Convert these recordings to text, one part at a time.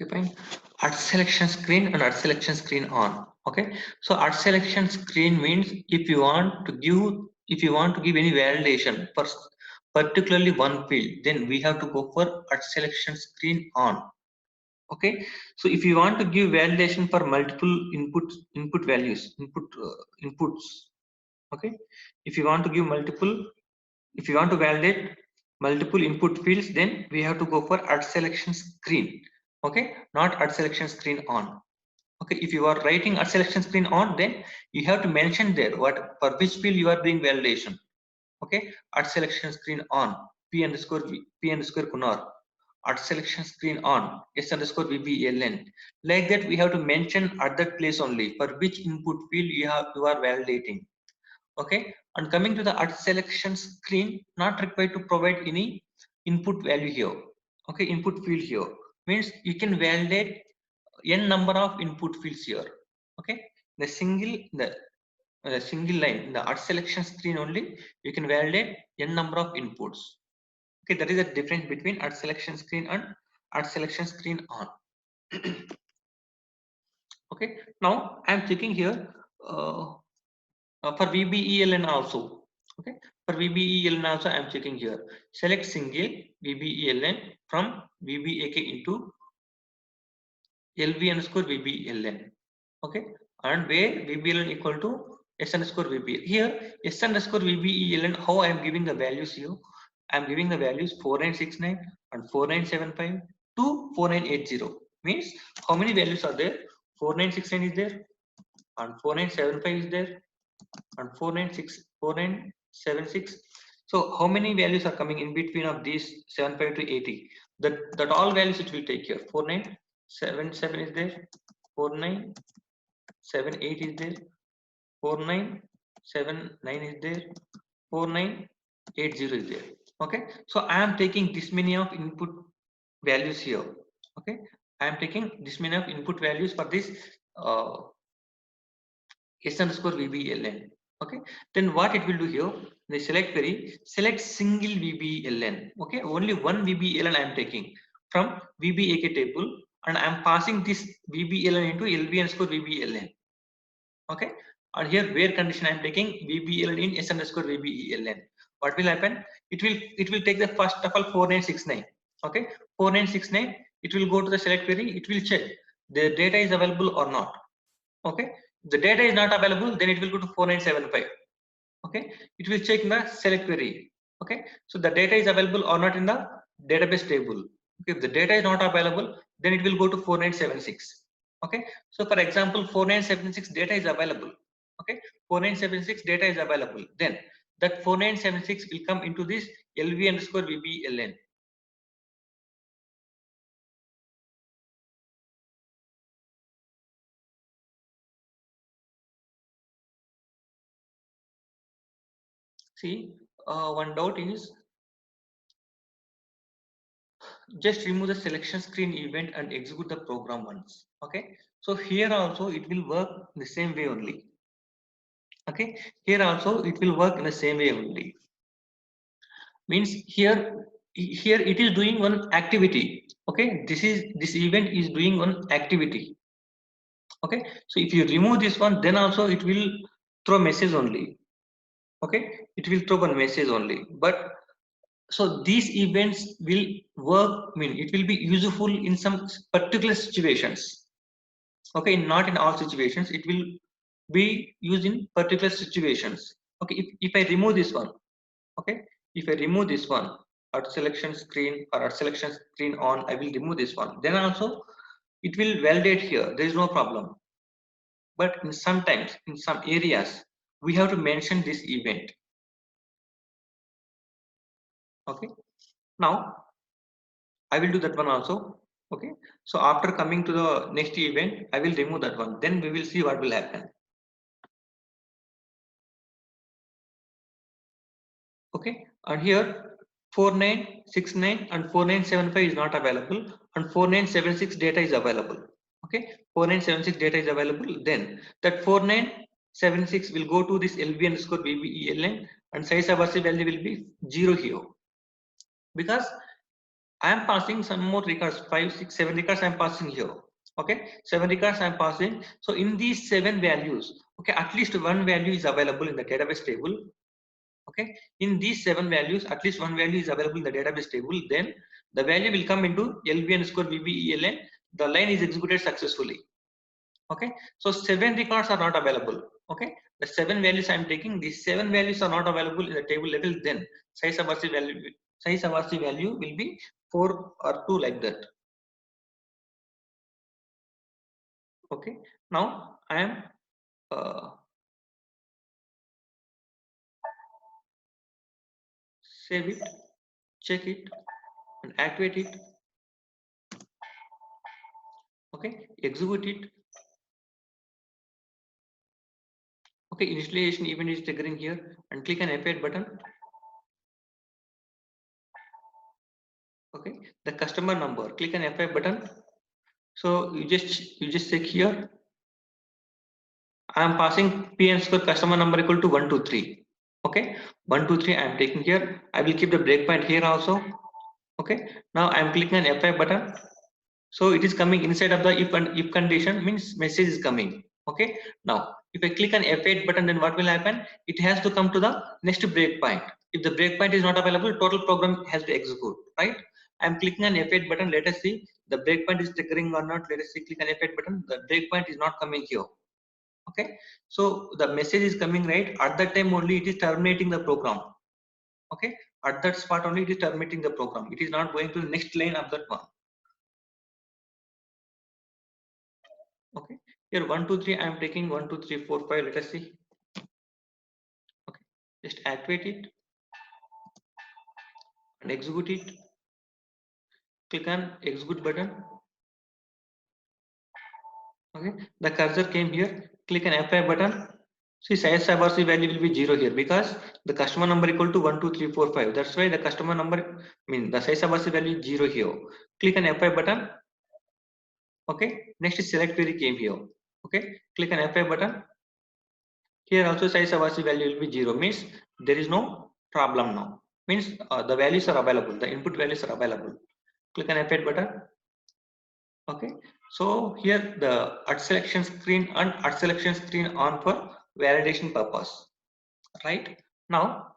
Okay, fine. Art selection screen and art selection screen on. Okay, so art selection screen means if you want to give any validation for particularly one field, then we have to go for art selection screen on. Okay, so if you want to give validation for multiple input values, inputs. Okay, if you want to give if you want to validate multiple input fields, then we have to go for art selection screen. Okay, not art selection screen on. Okay, if you are writing art selection screen on, then you have to mention there what for which field you are doing validation. Okay, art selection screen on p underscore Kunal, art selection screen on s underscore vbln. Like that, we have to mention at that place only for which input field you are validating. Okay, and coming to the art selection screen, not required to provide any input value here. Okay, input field here means you can validate n number of input fields here. Okay, the single line in the art selection screen only you can validate n number of inputs. Okay, that is the difference between art selection screen and art selection screen on. Okay, now I am checking here uh, for VBELN also. Okay, for VBELN also I am checking here. Select single VBELN from VBAK into LV underscore VBLN. Okay, and where VBLN equal to S underscore VBL. Here S underscore VBELN, how I am giving the values here. I am giving the values 4969 and 4975 to 4980. Means how many values are there? 4969 is there and 4975 is there and 4976. So how many values are coming in between of these 75 to 80? That all values it will take here. 4977 is there, 4978 is there, 4979 is there, 4980 is there. Okay, so I am taking this many of input values here. Okay, I am taking this many of input values for this uh, S underscore VBLN. Okay, then what it will do here, the select query, select single VBLN. Okay, only one VBLN I am taking from VBAK table and I am passing this VBLN into LV underscore VBLN. Okay, and here where condition I am taking VBLN in S underscore VBELN. What will happen? It will take the first of all 4969. Okay, 4969. It will go to the select query. It will check the data is available or not. Okay, if the data is not available, then it will go to 4975. Okay, it will check in the select query. Okay, so the data is available or not in the database table. Okay, if the data is not available, then it will go to 4976. Okay, so for example 4976 data is available. Okay, 4976 data is available, then that 4976 will come into this LV underscore VBLN. See, one doubt is just remove the selection screen event and execute the program once. Okay, so here also it will work the same way only. Okay, here also it will work in the same way only. Means here it is doing one activity. Okay, this event is doing one activity. Okay, so if you remove this one, then also it will throw message only. Okay, it will throw one message only. But so these events will work, I mean it will be useful in some particular situations. Okay, not in all situations, it will be used in particular situations. Okay, if I remove this one, okay, if I remove this one, art selection screen or art selection screen on, I will remove this one, then also it will validate here, there is no problem. But in sometimes in some areas we have to mention this event. Okay, now I will do that one also. Okay, so after coming to the next event, I will remove that one. Then we will see what will happen. Okay, and here 4969 and 4975 is not available, and 4976 data is available. Okay, 4976 data is available. Then that 4976 will go to this LV underscore VBELN, and size aversive value will be 0 here because I am passing some more records, 5, 6, 7 records I am passing here. Okay, 7 records I am passing. So in these 7 values, okay, at least one value is available in the database table. Okay, in these 7 values, at least one value is available in the database table. Then the value will come into LV_VBELN. The line is executed successfully. Okay, so 7 records are not available. Okay, the 7 values I am taking, these 7 values are not available in the table level. Then size value will be 4 or 2, like that. Okay, now I am save it, check it, and activate it. Okay, execute it. Okay, initialization event is triggering here, and click on F8 button. Okay, the customer number, click on F5 button. So you just check here. I am passing PN_score customer number equal to 123. Okay, 123 I am taking here. I will keep the breakpoint here also. Okay, now I am clicking on F5 button. So it is coming inside of the if condition, means message is coming. Okay, now if I click on F8 button, then what will happen? It has to come to the next breakpoint. If the breakpoint is not available, total program has to execute, right? I am clicking on F8 button. Let us see the breakpoint is triggering or not. Let us see. Click on F8 button. The breakpoint is not coming here. Okay, so the message is coming, right? At that time only it is terminating the program. Okay, at that spot only it is terminating the program. It is not going to the next line of that one. Okay, here 1 2 3 I am taking 1 2 3 4 5. Let us see. Okay, just activate it and execute it. Click on execute button. Okay, the cursor came here. Click on F5 button. See, size value will be 0 here because the customer number equal to 1 2 3 4 5. That's why the customer number, the size value is 0 here. Click on F5 button. Okay, next is select query came here. Okay, click on F5 button. Here also size value will be 0, means there is no problem now. Means the values are available, the input values are available. Click on F8 button. Okay, so here the at selection screen and at selection screen on for validation purpose. Right now,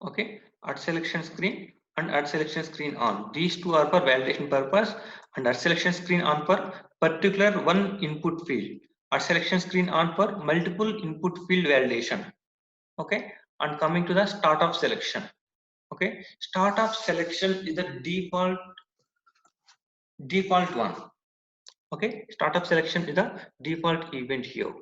okay, at selection screen and at selection screen on, these two are for validation purpose, and at selection screen on for particular one input field, at selection screen on for multiple input field validation. Okay, and coming to the start of selection. Okay, start of selection is the default one. Okay, start of selection is the default event here.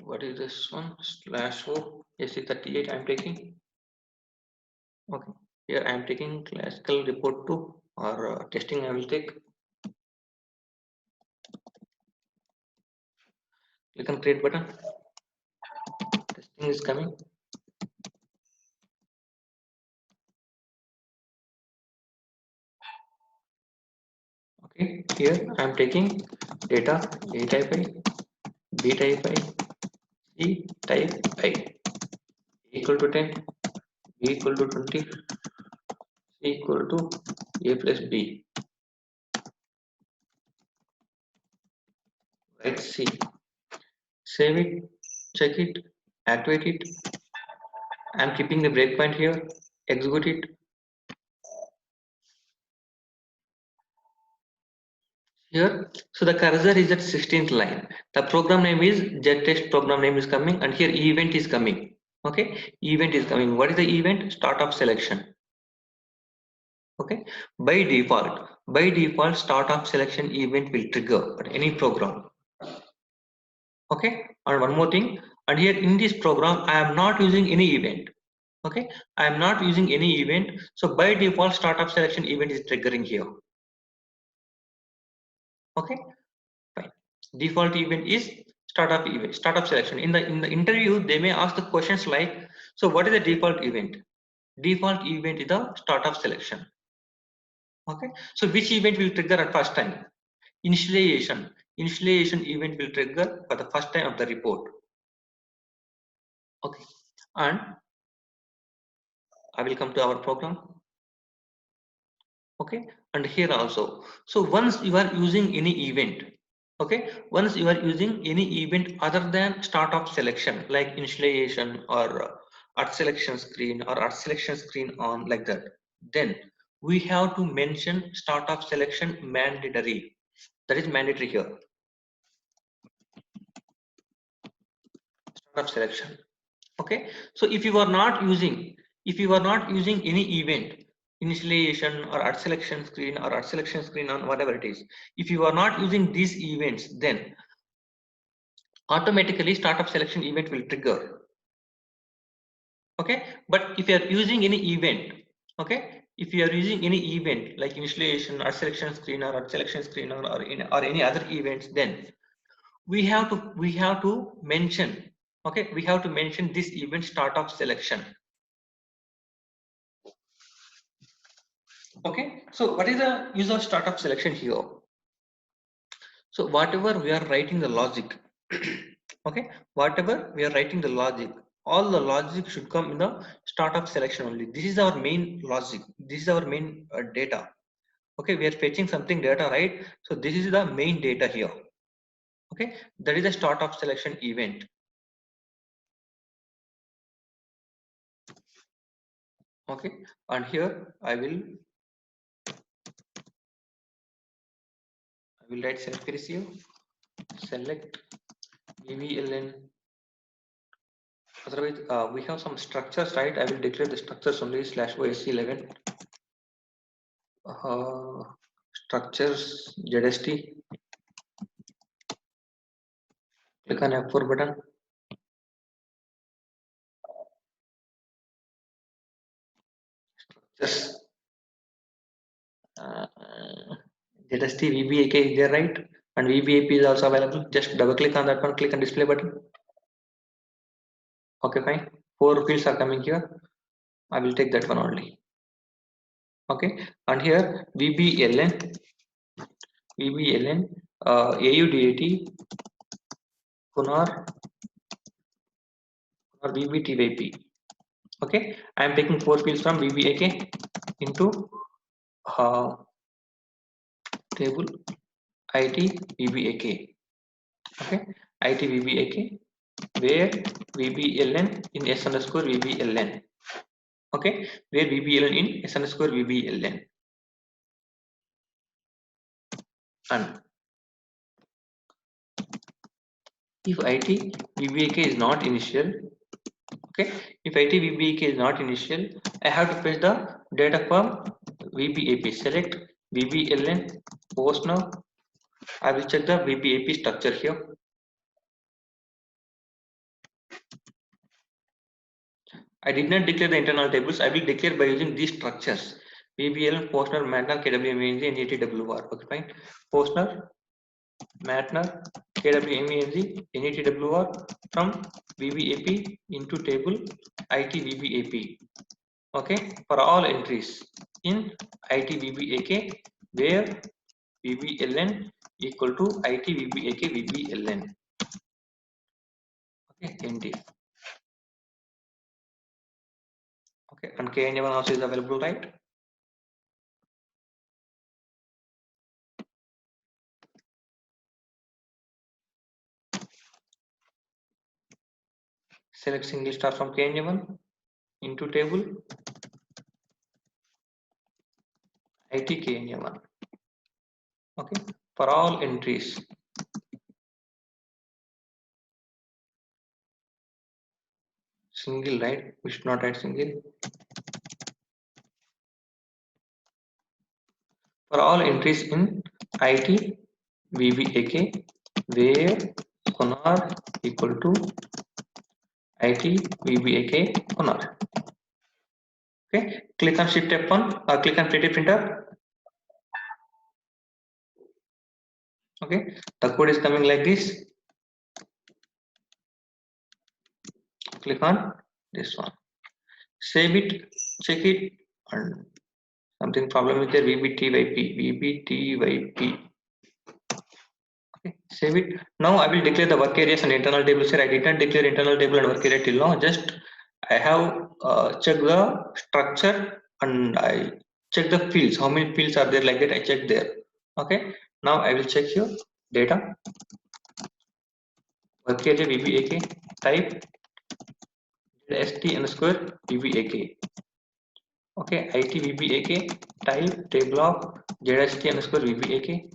What is this one? /4 SC38 I'm taking. Okay, here I'm taking classical report 2 or testing I will take. Click on create button. Testing is coming. Okay, here I'm taking data A type I, B type I, C type I, equal to 10, B equal to 20, C equal to A plus B. Right, C. Save it, check it, activate it. I'm keeping the breakpoint here. Execute it. Here, so the cursor is at 16th line. The program name is JetTest program name is coming, and here event is coming. Okay, event is coming. What is the event? Start of selection. Okay, by default, start of selection event will trigger at any program. Okay, and one more thing, and here in this program, I am not using any event. Okay, I am not using any event. So by default, start of selection event is triggering here. Okay, fine. Default event is startup event, startup selection. In the interview, they may ask the questions like, so what is the default event? Default event is the startup selection. Okay, so which event will trigger at first time? Initialization. initialization event will trigger for the first time of the report. Okay, and I will come to our program. Okay, and here also, so once you are using any event, okay, once you are using any event other than start of selection like initialization or art selection screen or art selection screen on, like that, then we have to mention start of selection mandatory. That is mandatory here. Start of selection. Okay, so if you are not using any event initialization or art selection screen or art selection screen on, whatever it is, if you are not using these events, then automatically startup selection event will trigger. Okay, but if you are using any event, okay, if you are using any event like initialization art selection screen or art selection screen or any other events, then we have to mention, okay, we have to mention this event startup selection. Okay, so what is the use of startup selection here? So whatever we are writing the logic, okay, whatever we are writing the logic, all the logic should come in the startup selection only. This is our main logic. This is our main data. Okay, we are fetching something data, right? So this is the main data here. Okay, that is a startup selection event. Okay, and here I will write select queries here. Select VVLN. Otherwise, we have some structures, right? I will declare the structures only /OSC11 structures ZST. Click on F4 button. Structures. ZST VBAK is there, right? And VBAP is also available. Just double click on that one. Click on display button. Okay, fine. 4 fields are coming here. I will take that one only. Okay, and here VBLN, AUDAT, Kunar, or VBTYP. Okay, I am taking 4 fields from VBAK into table IT VBAK. Okay, IT VBAK, where VBLN in S underscore VBLN. Okay, where VBLN in S underscore VBLN. And if IT VBAK is not initial, okay, if IT VBAK is not initial, I have to fetch the data from VBAP. Select VBLN post now. I will check the VBAP structure here. I did not declare the internal tables. I will declare by using these structures. VBL, Postner, Matner, KWMENG, and NETWR. Okay, fine. Postner, Matner, KWMENG, NETWR from VBAP into table IT VBAP. Okay, for all entries in IT VBAK, where VBLN equal to IT VBAK VBLN. Okay, NT. Okay, and KN1 also is available, right? Select single star from KN1 into table IT KN1. Okay, for all entries. Single, right? We should not write single. For all entries in IT VBAK, where Kunar equal to IT VBAK Kunar. Okay, click on Shift F1 or click on Pretty Printer. Okay, the code is coming like this. Click on this one. Save it, check it, and something problem with there. VBTYP. Okay, Save it. Now I will declare the work areas and internal tables here. I did not declare internal table and work area till now. Just I have checked the structure and I check the fields. How many fields are there like that? I check there. Okay. Now I will check here data. Work area VBAK type st underscore VBAK. Okay. IT VBAK type table of ZST underscore VBAK.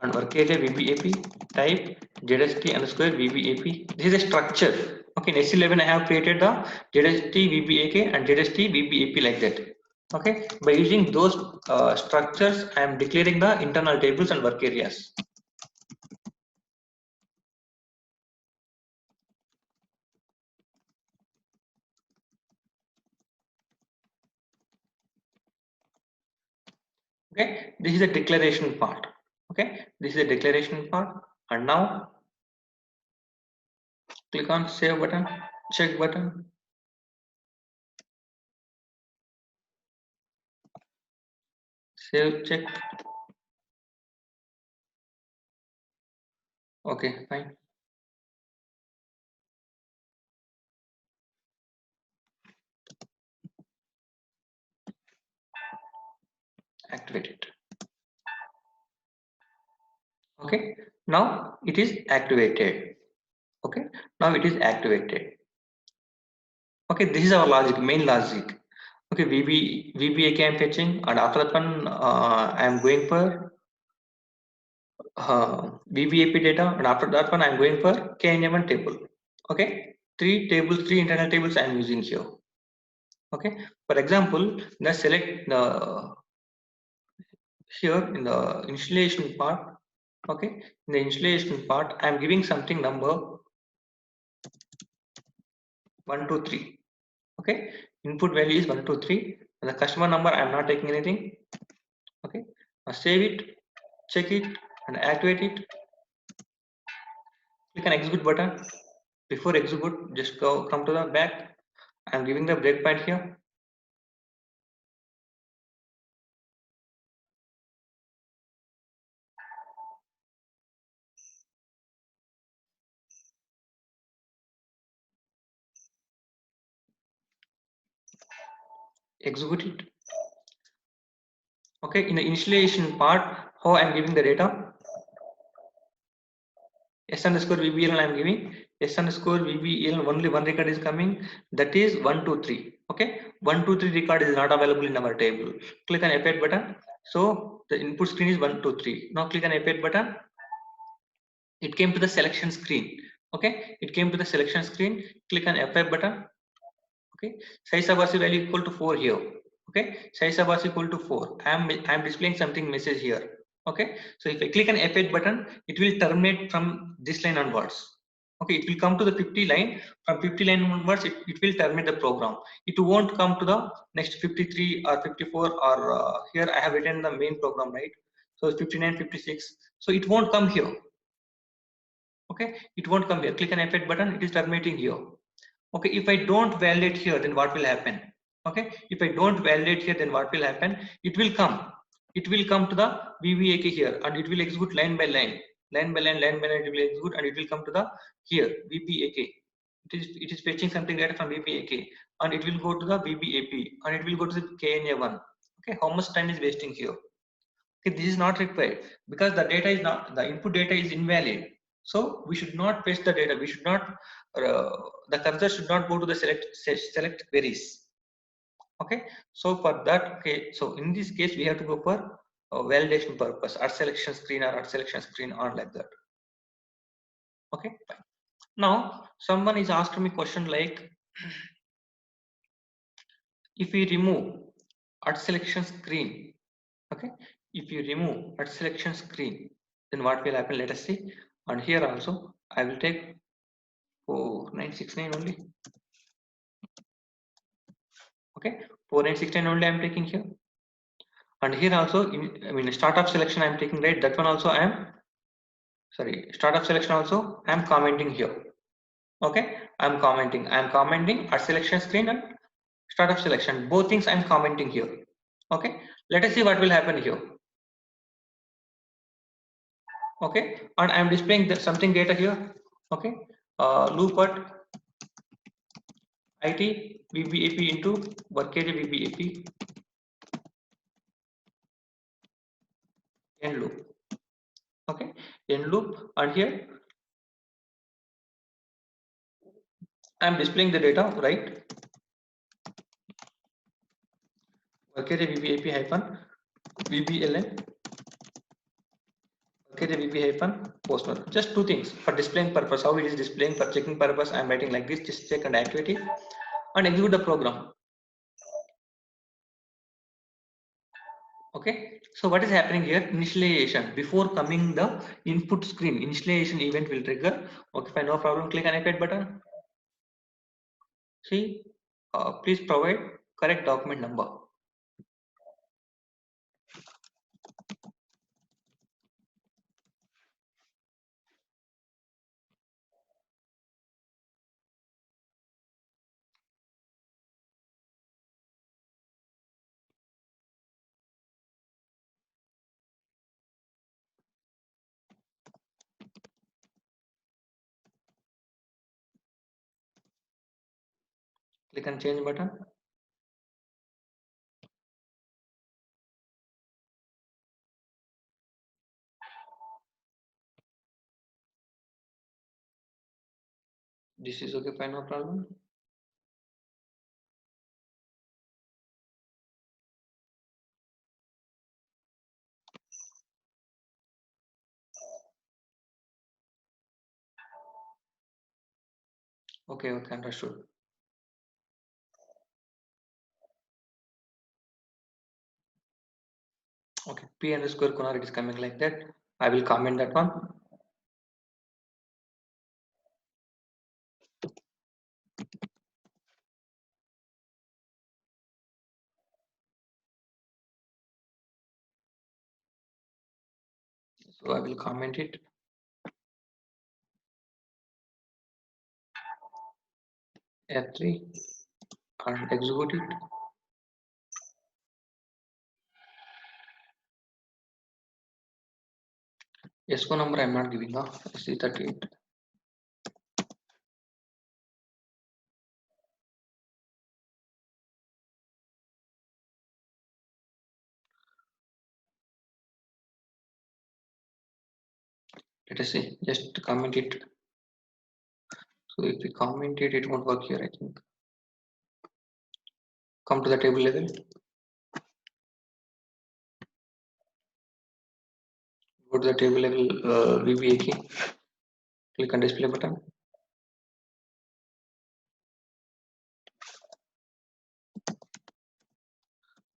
And work area VBAP type ZST underscore VBAP. This is a structure. Okay, in S11 I have created the ZST VBAK and ZST VBAP like that. Okay, by using those structures, I am declaring the internal tables and work areas. Okay, this is the declaration part. Okay, this is the declaration part, and now click on save button, check button. Save, check. Okay, fine. Activate it. Okay, now it is activated. Okay, now it is activated. Okay, this is our logic, main logic. Okay, VBAK I'm fetching, and after that one I am going for VBAP data, and after that one I am going for KNA1 table. Okay, three tables, three internal tables I am using here. Okay, for example, the select here in the installation part. Okay, in the installation part I am giving something number 1 2 3. Okay, input value is 1 2 3, and the customer number I am not taking anything. Okay, now save it, check it, and activate it. Click on execute button. Before execute, just come to the back. I am giving the breakpoint here. Execute it. Okay, in the installation part, how I am giving the data. S underscore VBL I am giving. S underscore VBL only one record is coming. That is 1 2 3. Okay, 1 2 3 record is not available in our table. Click on F8 button. So the input screen is 1 2 3. Now click on F8 button. It came to the selection screen. Okay, it came to the selection screen. Click on F5 button. Okay, size of RC value equal to 4 here. Okay, size of RC equal to 4. I am displaying something message here. Okay, so if I click on F8 button, it will terminate from this line onwards. Okay, it will come to the 50 line. From 50 line onwards, it will terminate the program. It won't come to the next 53 or 54 or here I have written the main program, right? So 59, 56. So it won't come here. Okay, it won't come here. Click on F8 button, it is terminating here. Okay, if I don't validate here, then what will happen? Okay, if I don't validate here, then what will happen? It will come. It will come to the VBAK here, and it will execute line by line, line by line, line by line. It will execute, and it will come to the here VBAK. It is fetching something data from VBAK, and it will go to the VBAP, and it will go to the KNA1. Okay, how much time is wasting here? Okay, this is not required because the data is not, the input data is invalid. So we should not paste the data. We should not, the cursor should not go to the select queries. Okay, so for that, okay, so in this case we have to go for validation purpose, or selection screen, or selection screen on like that. Okay, fine. Now someone is asking me question like, if we remove at selection screen, okay, if you remove at selection screen, then what will happen? Let us see. And here also I will take 4969 only. Okay, 4969 only I am taking here. And here also, startup selection I am taking, right? That one also I am, sorry, startup selection also I am commenting here. Okay, I am commenting at selection screen and startup selection. Both things I am commenting here. Okay, let us see what will happen here. Okay, and I am displaying something data here. Okay, loop at IT VBAP into work area VBAP end loop. Okay, end loop, and here I am displaying the data, right? Work area VBAP hyphen VBLN postman. Just two things for displaying purpose. How it is displaying for checking purpose. I am writing like this: just check and activity, and execute the program. Okay. So what is happening here? Initialization before coming the input screen. Initialization event will trigger. Okay, fine, no problem. Click on iPad button. See, please provide correct document number. Click on change button. This is okay, fine, no problem. Okay, okay, understood. Okay, P underscore Kunar, it is coming like that. I will comment that one. So I will comment it. F3 and execute it. SO number I am not giving. C38. Let us see. Just comment it. So if we comment it, it won't work here, I think. Come to the table level. Go to the table level VBA key. Click on display button.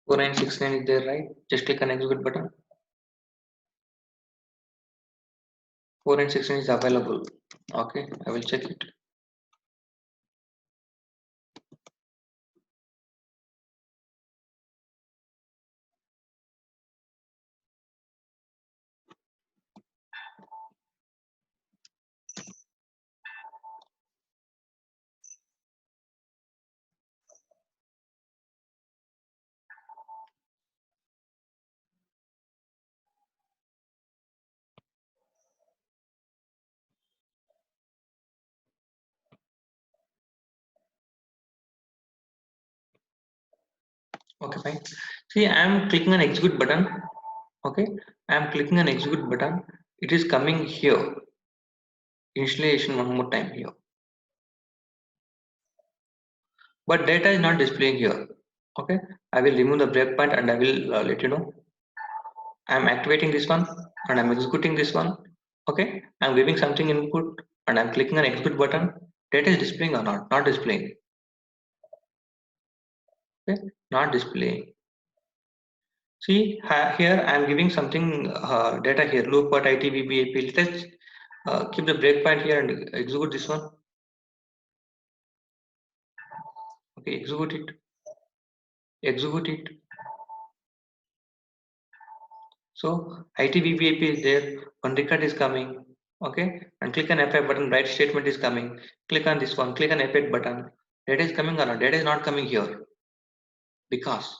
4969 is there, right? Just click on execute button. 4969 is available. Okay, I will check it. Okay, fine. See, I am clicking on execute button. Okay, I am clicking on execute button. It is coming here. Initialization one more time here. But data is not displaying here. Okay, I will remove the breakpoint and I will let you know. I am activating this one and I'm executing this one. Okay, I'm giving something input and I'm clicking on execute button. Data is displaying or not? Not displaying. Okay, not displaying. See here I am giving something data here. Loop what ITVBAP. Let's keep the breakpoint here and execute this one. Okay, execute it. Execute it. So ITVBAP is there. One record is coming. Okay, and click on F5 button. Write statement is coming. Click on this one. Click on F8 button. Data is coming or not? Data is not coming here because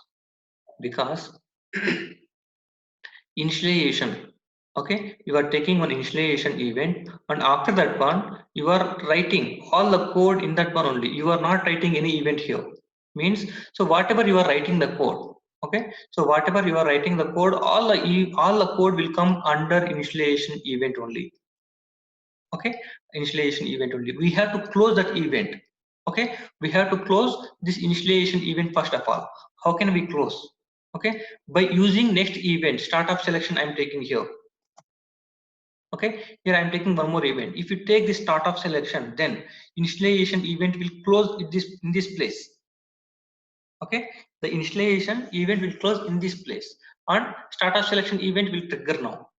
initialization Okay, you are taking one initialization event, and after that one you are writing all the code in that one only. You are not writing any event here. Means, so whatever you are writing the code, okay, so whatever you are writing the code, all the code will come under initialization event only. Okay, initialization event only. We have to close that event. Okay, we have to close this initialization event first of all. How can we close? Okay, by using next event start of selection. I'm taking here. Okay, here I'm taking one more event. If you take the start of selection, then initialization event will close in this place. Okay, the initialization event will close in this place, and start of selection event will trigger now.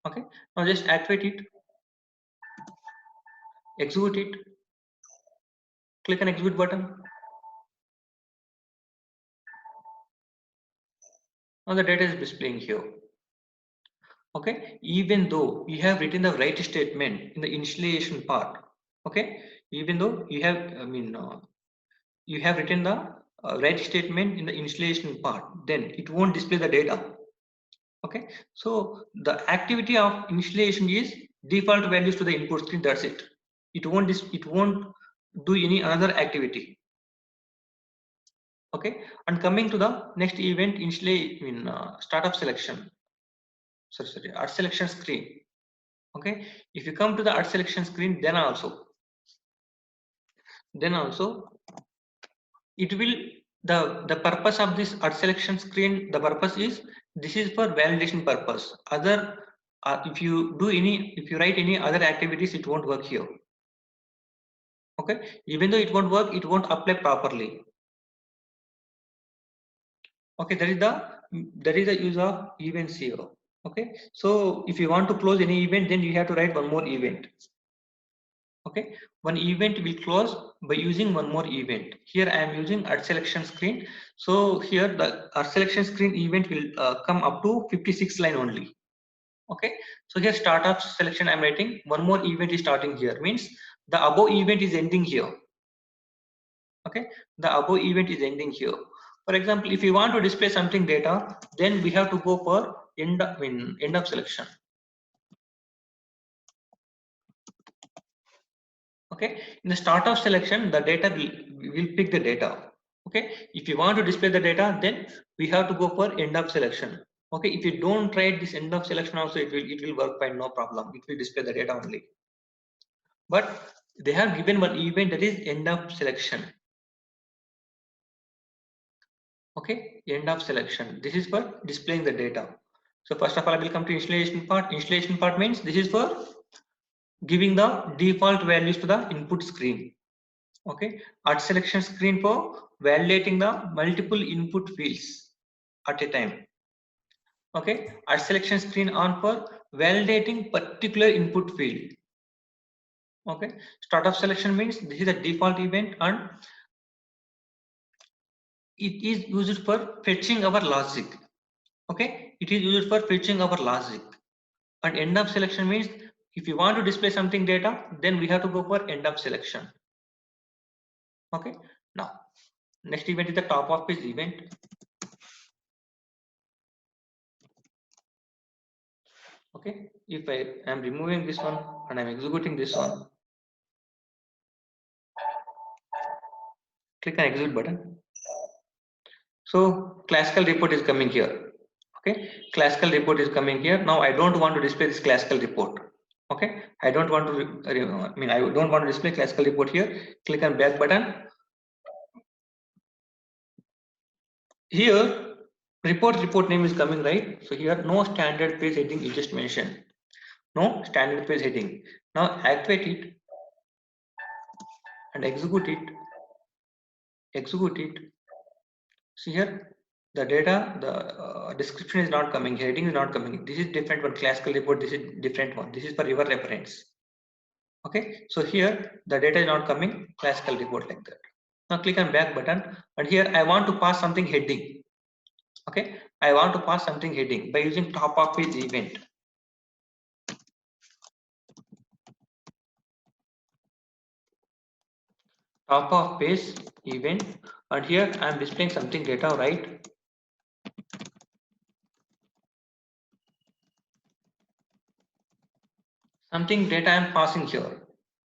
Okay, now just activate it, execute it, click on execute button. Now the data is displaying here. Okay, even though you have written the right statement in the initialization part. Okay, even though you have you have written the right statement in the initialization part, then it won't display the data. Okay, so the activity of initialization is default values to the input screen. That's it. It won't do any other activity. Okay, and coming to the next event, start of selection. Sorry, art selection screen. Okay, if you come to the art selection screen, then also it will, the purpose of this art selection screen, the purpose is, this is for validation purpose. Other if you write any other activities, it won't work here. Okay, even though it won't work, it won't apply properly. Okay, that is the use of events here. Okay, so if you want to close any event, then you have to write one more event. Okay, one event will close by using one more event. Here I am using art selection screen. So here the art selection screen event will come up to 56 line only. Okay, so here start of selection I'm writing one more event is starting here, means the above event is ending here. Okay, the above event is ending here. For example, if you want to display something data, then we have to go for end of selection. Okay, in the start of selection, the data will pick the data. Okay, if you want to display the data, then we have to go for end of selection. Okay, if you don't write this end of selection also, it will work fine, no problem. It will display the data only. But they have given one event, that is end of selection. Okay, end of selection, this is for displaying the data. So first of all, I will come to installation part. Installation part means this is for giving the default values to the input screen. Okay, art selection screen for validating the multiple input fields at a time. Okay, art selection screen on for validating particular input field. Okay, start of selection means this is a default event, and it is used for fetching our logic. Okay, it is used for fetching our logic. And end of selection means if you want to display something data, then we have to go for end of selection. Okay, now next event is the top of page event. Okay, if I am removing this one and I'm executing this one, click on execute button. So classical report is coming here. Okay, classical report is coming here. Now I don't want to display this classical report. Okay, I don't want to I don't want to display classical report here. Click on back button. Here report name is coming, right? So here no standard page heading you just mentioned. No standard page heading. Now activate it and execute it. Execute it. See here, the data, the description is not coming, heading is not coming. This is different one, classical report, this is different one. This is for your reference. Okay, so here the data is not coming, classical report like that. Now click on back button, and here I want to pass something heading. Okay, I want to pass something heading by using top of page event. Top of page event, and here I am displaying something data, right? something data I am passing here.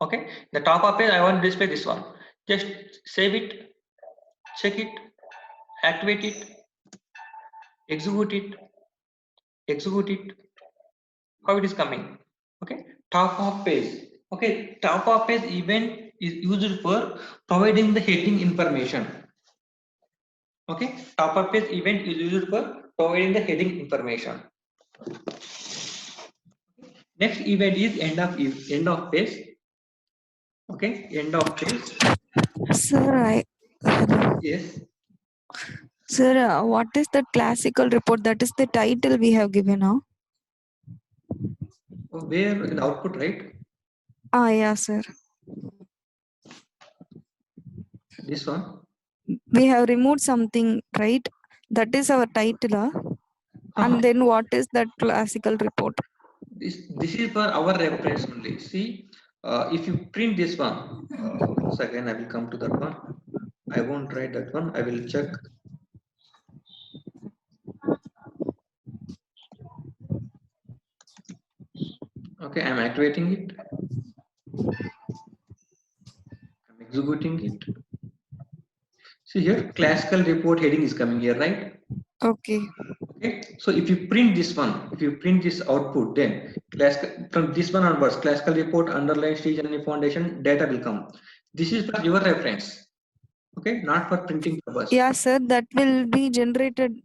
Okay, the top of page I want to display this one. Just save it, check it, activate it, execute it, execute it. How it is coming? Okay, top of page. Okay, top of page event is used for providing the heading information. Okay, top of page event is used for providing the heading information. Next event is end of page. Okay, end of page. Sir, Yes. Sir, what is the classical report? That is the title we have given now. Where in the output, right? Ah, yeah, sir. This one. We have removed something, right? That is our title. And then what is that classical report? This is for our reference only. See, if you print this one, once again I will come to that one. I won't write that one. I will check. Okay, I'm activating it. I'm executing it. See here, classical report heading is coming here, right? Okay. Okay, so if you print this one, if you print this output, then from this one onwards, classical report underline Sri Janani Foundation data will come. This is for your reference. Okay, not for printing purpose. Yeah, sir, that will be generated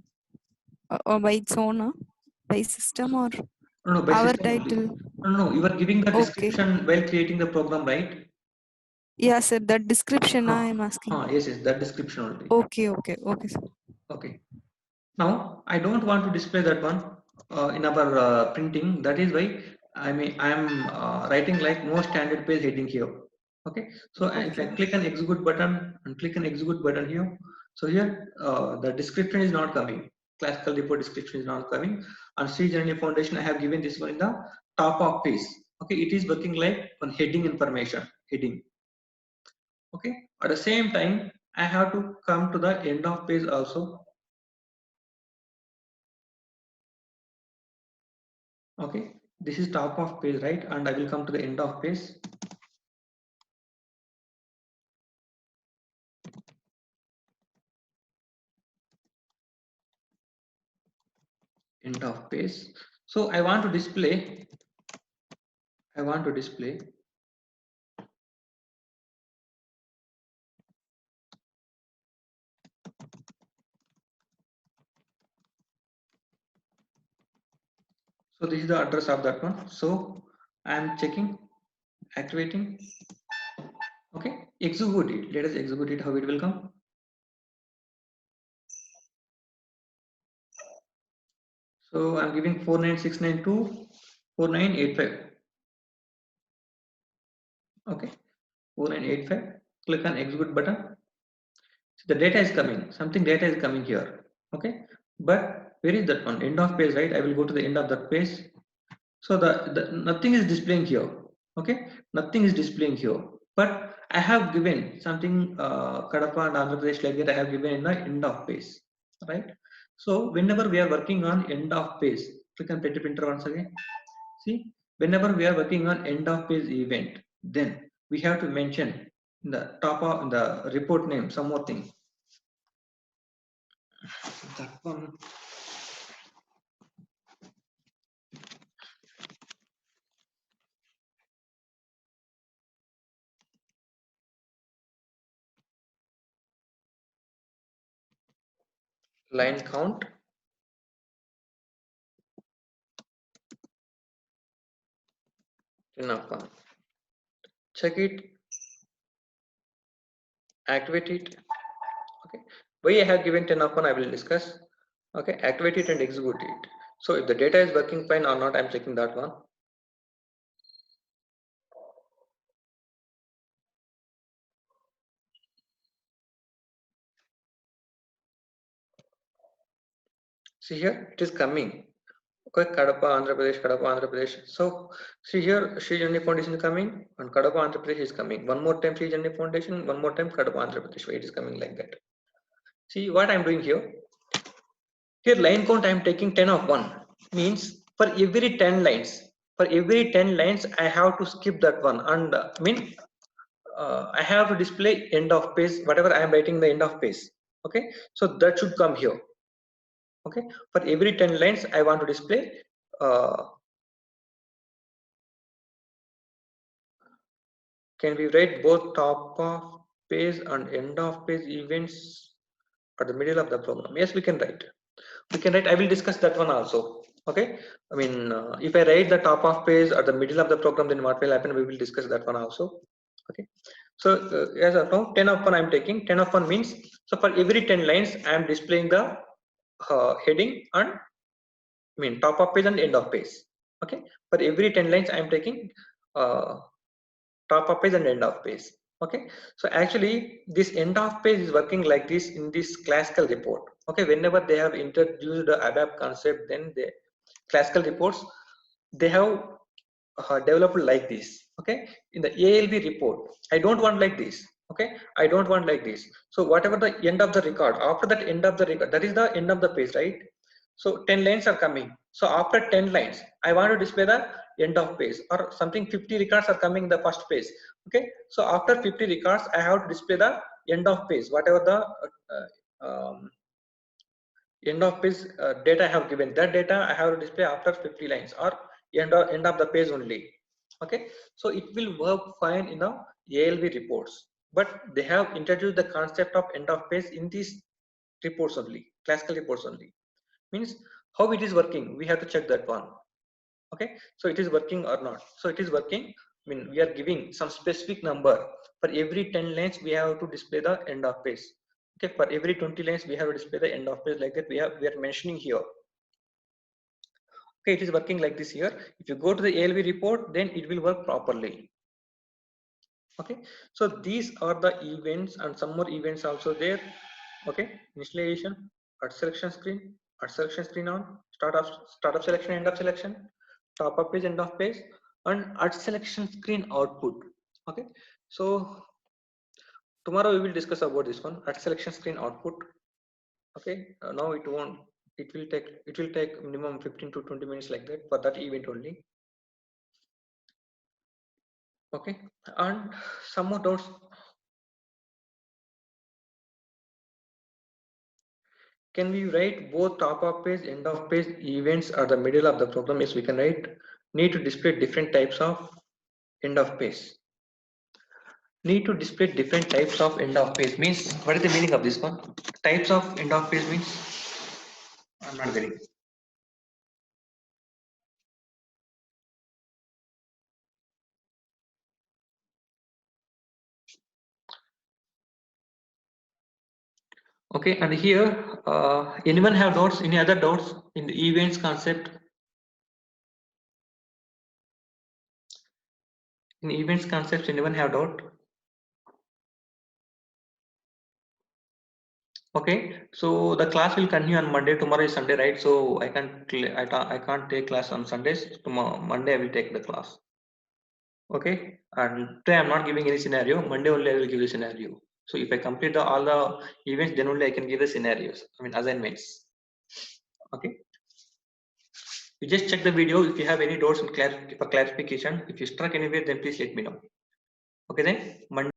by its own, by system or No, by our system title. only. No, you are giving the Okay. description while creating the program, right? Yeah, sir, that description I am asking. Yes, that description only. Okay, okay, okay, sir. Okay. Now I don't want to display that one in our printing. That is why I am writing like no standard page heading here. Okay, so if I click on execute button and click on execute button here, so here the description is not coming. Classical report description is not coming. And Sri Janani Foundation, I have given this one in the top of page. Okay, it is working like on heading information, heading. Okay, at the same time I have to come to the end of page also. Okay, this is top of page, right? And I will come to the end of page. End of page. So I want to display. So this is the address of that one. So I am checking, activating. Okay, execute it. Let us execute it. How it will come? So I'm giving 49692 4985. Okay, 4985. Click on execute button. So the data is coming. Something data is coming here. Okay, but where is that one? End of page, right? I will go to the end of that page. So the nothing is displaying here. Okay, nothing is displaying here. But I have given something Kadapa and Andhra Pradesh like that. I have given in the end of page, right? So whenever we are working on end of page, click on petty printer once again. See, whenever we are working on end of page event, then we have to mention in the top of the report name some more thing. That one. Line count. Check it, activate it. Okay, why I have given 10 of 1 I will discuss. Okay, activate it and execute it. So if the data is working fine or not, I'm checking that one. See here, it is coming. Okay, Kadapa, Andhra Pradesh. So see here, Sri Janani Foundation is coming and Kadapa, Andhra Pradesh is coming. One more time Sri Janani Foundation, one more time Kadapa, Andhra Pradesh. Why it is coming like that? See what I'm doing here. Here line count I'm taking 10 of 1 means for every 10 lines. For every 10 lines, I have to skip that one, and I have to display end of page, whatever I am writing the end of page. Okay, so that should come here. Okay, for every 10 lines, I want to display. Can we write both top of page and end of page events at the middle of the program? Yes, we can write. We can write. I will discuss that one also. Okay, I mean, if I write the top of page at the middle of the program, then what will happen? We will discuss that one also. Okay, so as of now, 10 of 1 I am taking. 10 of 1 means, so for every 10 lines, I am displaying the heading and top of page and end of page. Okay, for every 10 lines, I am taking top of page and end of page. Okay, so actually this end of page is working like this in this classical report. Okay, whenever they have introduced the ABAP concept, then the classical reports, they have developed like this. Okay, in the ALB report, I don't want like this. Okay, I don't want like this. So whatever the end of the record, after that end of the record, that is the end of the page, right? So 10 lines are coming. So after 10 lines, I want to display the end of page, or something 50 records are coming in the first page. Okay, so after 50 records, I have to display the end of page, whatever the end of page data I have given. That data I have to display after 50 lines, or end of the page only. Okay, so it will work fine in the ALB reports, but they have introduced the concept of end of page in these reports only, classical reports only. Means how it is working, we have to check that one. Okay, so it is working or not. So it is working. I mean, we are giving some specific number. For every 10 lines, we have to display the end of page. Okay, for every 20 lines, we have to display the end of page, like that we are mentioning here. Okay, it is working like this here. If you go to the ALB report, then it will work properly. Okay, so these are the events, and some more events also there. Okay, initialization, at selection screen on, start of selection, end of selection, top of page, end of page, and at selection screen output. Okay, so tomorrow we will discuss about this one, at selection screen output. Okay, now it will take minimum 15 to 20 minutes, like that, for that event only. Okay, and some more doubts. Can we write both top of page, end of page events at the middle of the program? Yes, we can write. Need to display different types of end of page. Need to display different types of end of page means, what is the meaning of this one? Types of end of page means, I'm not getting. Okay, and here, anyone have doubts? Any other doubts in the events concept? In events concepts, anyone have doubt? Okay, so the class will continue on Monday. Tomorrow is Sunday, right? So I can't take class on Sundays. Tomorrow, Monday, I will take the class. Okay, and today I'm not giving any scenario. Monday only I will give the scenario. So if I complete all the events, then only I can give the scenarios. I mean assignments. Okay. You just check the video. If you have any doubts for clarification, if you struck anywhere, then please let me know. Okay, then Monday.